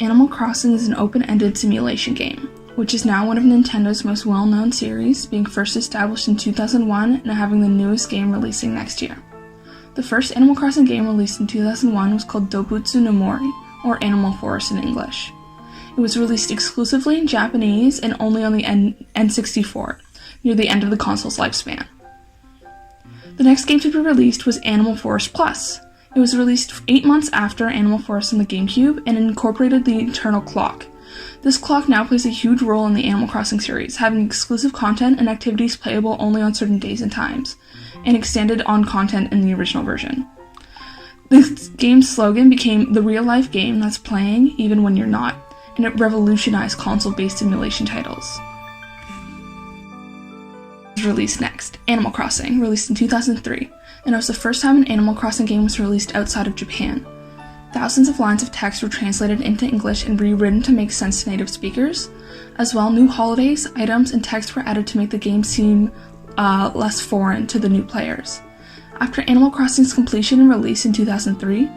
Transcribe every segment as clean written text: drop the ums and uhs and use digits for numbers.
Animal Crossing is an open-ended simulation game, which is now one of Nintendo's most well-known series, being first established in 2001 and having the newest game releasing next year. The first Animal Crossing game released in 2001 was called Dobutsu no Mori, or Animal Forest in English. It was released exclusively in Japanese and only on the N64, near the end of the console's lifespan. The next game to be released was Animal Forest Plus. It was released 8 months after Animal Forest on the GameCube and incorporated the internal clock. This clock now plays a huge role in the Animal Crossing series, having exclusive content and activities playable only on certain days and times, and extended on content in the original version. The game's slogan became "the real-life game that's playing even when you're not," and it revolutionized console-based simulation titles. Released next, Animal Crossing, released in 2003, and it was the first time an Animal Crossing game was released outside of Japan. Thousands of lines of text were translated into English and rewritten to make sense to native speakers. As well, new holidays, items, and text were added to make the game seem less foreign to the new players. After Animal Crossing's completion and release in 2003,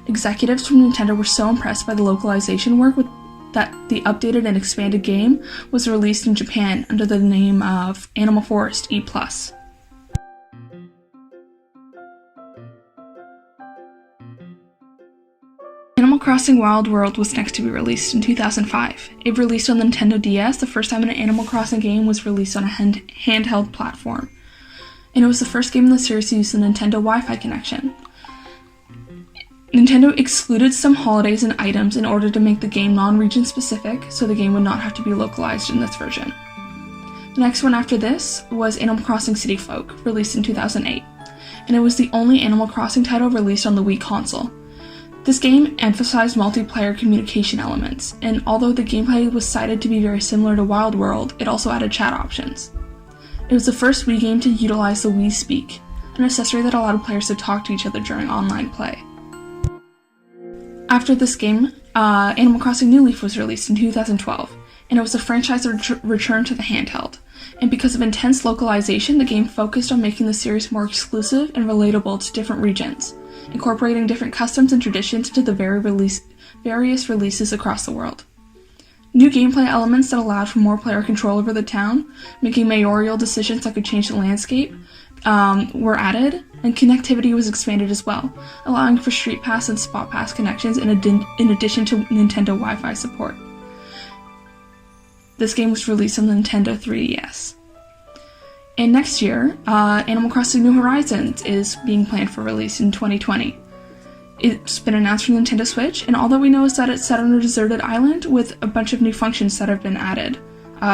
executives from Nintendo were so impressed by the localization work that the updated and expanded game was released in Japan under the name of Animal Forest E+. Animal Crossing Wild World was next to be released in 2005. It released on the Nintendo DS, the first time an Animal Crossing game was released on a handheld platform. And it was the first game in the series to use the Nintendo Wi-Fi connection. Nintendo excluded some holidays and items in order to make the game non-region specific, so the game would not have to be localized in this version. The next one after this was Animal Crossing City Folk, released in 2008, and it was the only Animal Crossing title released on the Wii console. This game emphasized multiplayer communication elements, and although the gameplay was cited to be very similar to Wild World, it also added chat options. It was the first Wii game to utilize the Wii Speak, an accessory that allowed players to talk to each other during online play. After this game, Animal Crossing New Leaf was released in 2012, and it was a franchise that returned to the handheld. And because of intense localization, the game focused on making the series more exclusive and relatable to different regions, incorporating different customs and traditions into the various releases across the world. New gameplay elements that allowed for more player control over the town, making mayoral decisions that could change the landscape, were added, and connectivity was expanded as well, allowing for Street Pass and Spot Pass connections in addition to Nintendo Wi-Fi support. This game was released on the Nintendo 3DS. And next year, Animal Crossing New Horizons is being planned for release in 2020. It's been announced for Nintendo Switch, and all that we know is that it's set on a deserted island with a bunch of new functions that have been added,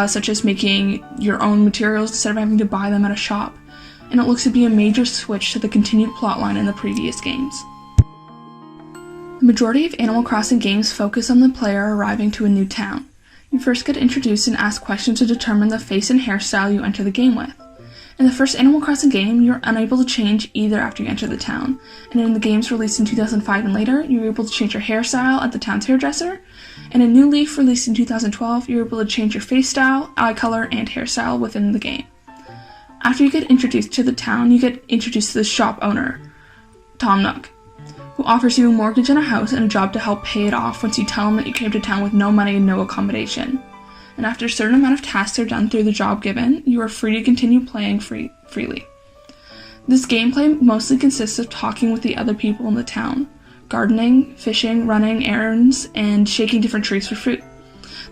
such as making your own materials instead of having to buy them at a shop, and it looks to be a major switch to the continued plotline in the previous games. The majority of Animal Crossing games focus on the player arriving to a new town. You first get introduced and asked questions to determine the face and hairstyle you enter the game with. In the first Animal Crossing game, you're unable to change either after you enter the town, and in the games released in 2005 and later, you were able to change your hairstyle at the town's hairdresser, and in New Leaf, released in 2012, you were able to change your face style, eye color, and hairstyle within the game. After you get introduced to the town, you get introduced to the shop owner, Tom Nook, who offers you a mortgage and a house and a job to help pay it off once you tell him that you came to town with no money and no accommodation. And after a certain amount of tasks are done through the job given, you are free to continue playing freely. This gameplay mostly consists of talking with the other people in the town, gardening, fishing, running errands, and shaking different trees for fruit,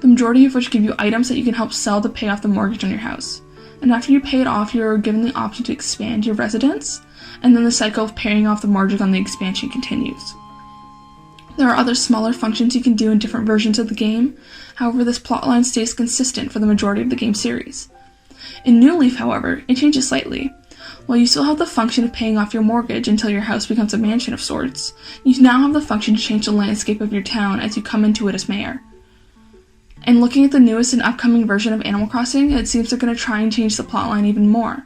the majority of which give you items that you can help sell to pay off the mortgage on your house. And after you pay it off, you're given the option to expand your residence, and then the cycle of paying off the mortgage on the expansion continues. There are other smaller functions you can do in different versions of the game, however this plotline stays consistent for the majority of the game series. In New Leaf, however, it changes slightly. While you still have the function of paying off your mortgage until your house becomes a mansion of sorts, you now have the function to change the landscape of your town as you come into it as mayor. And looking at the newest and upcoming version of Animal Crossing, it seems they're going to try and change the plotline even more,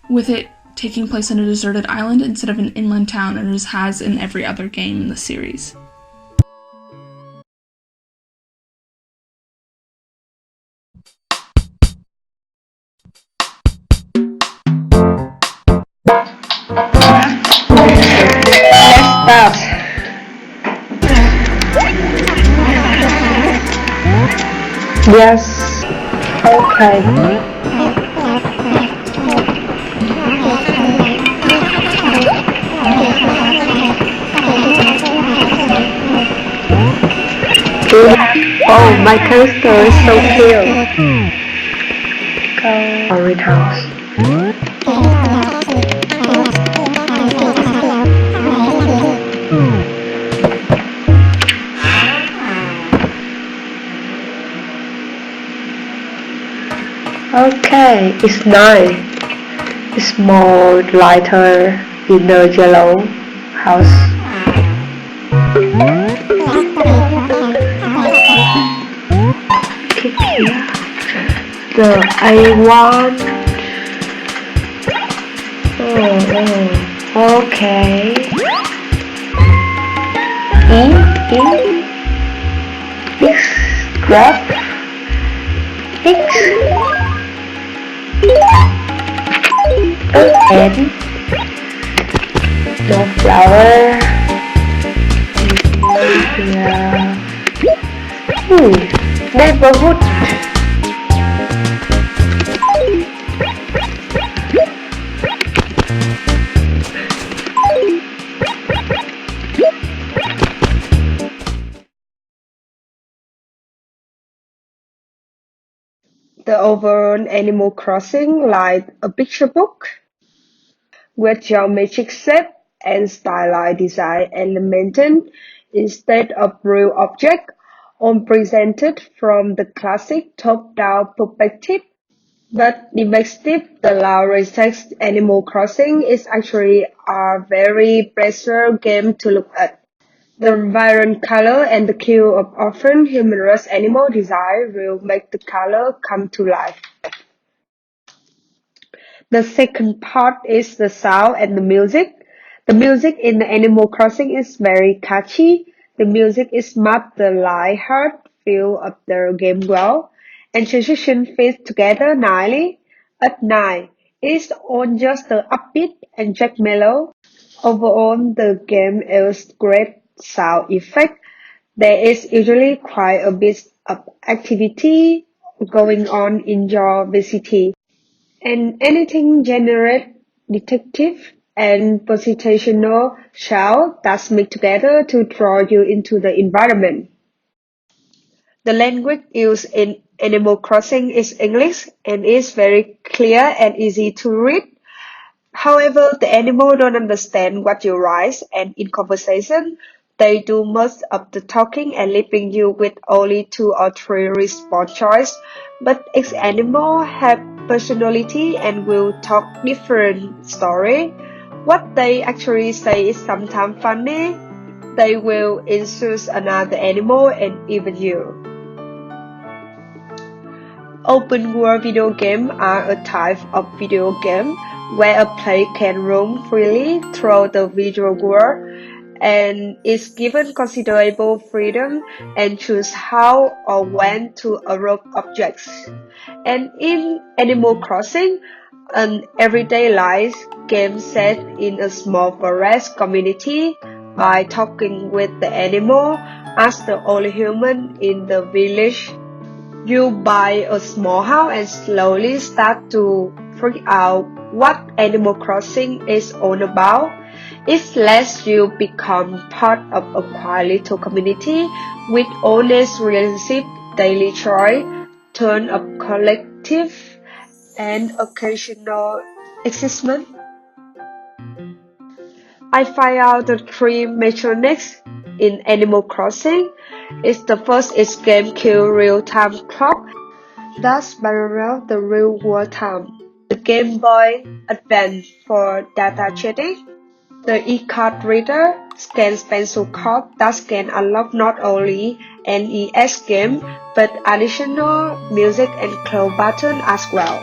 with it taking place on a deserted island instead of an inland town as it has in every other game in the series. Let's start. Yes. Okay. Oh, my character is so cute. Orange house. Okay, it's nice. It's more lighter in the yellow house. Click here. The I want. Okay. E X grab X again. No flower. Yeah. Neighborhood. The overall Animal Crossing like a picture book with geometric shape and stylized design elemented instead of real objects, all presented from the classic top-down perspective. But the perspective the Laura text Animal Crossing is actually a very pleasure game to look at. The vibrant color and the cute of often humorous animal design will make the color come to life. The second part is the sound and the music. The music in the Animal Crossing is very catchy. The music is mapped the light-hearted feel of the game well, and transition fits together nicely. At night, it's on just the upbeat and jack mellow. Overall, the game is great sound effect. There is usually quite a bit of activity going on in your vicinity. And anything generate detective and positional shell that mix together to draw you into the environment. The language used in Animal Crossing is English and is very clear and easy to read. However, the animals don't understand what you write, and in conversation, they do most of the talking and leaving you with only 2 or 3 response choices. But each animal have personality and will talk different story. What they actually say is sometimes funny. They will insult another animal and even you. Open world video games are a type of video game where a player can roam freely through the visual world and is given considerable freedom and choose how or when to approach objects. And in Animal Crossing, an everyday life game set in a small forest community by talking with the animal as the only human in the village. You buy a small house and slowly start to figure out what Animal Crossing is all about. It lets you become part of a quiet little community with honest relationship, daily joy, turn of collective, and occasional existence. I find out the 3 mechanics in Animal Crossing. The first is game kill real-time clock. That's parallel the real-world time. The Game Boy Advance for data shedding. The e-card reader scans pencil card that can unlock not only NES game but additional music and cloud button as well.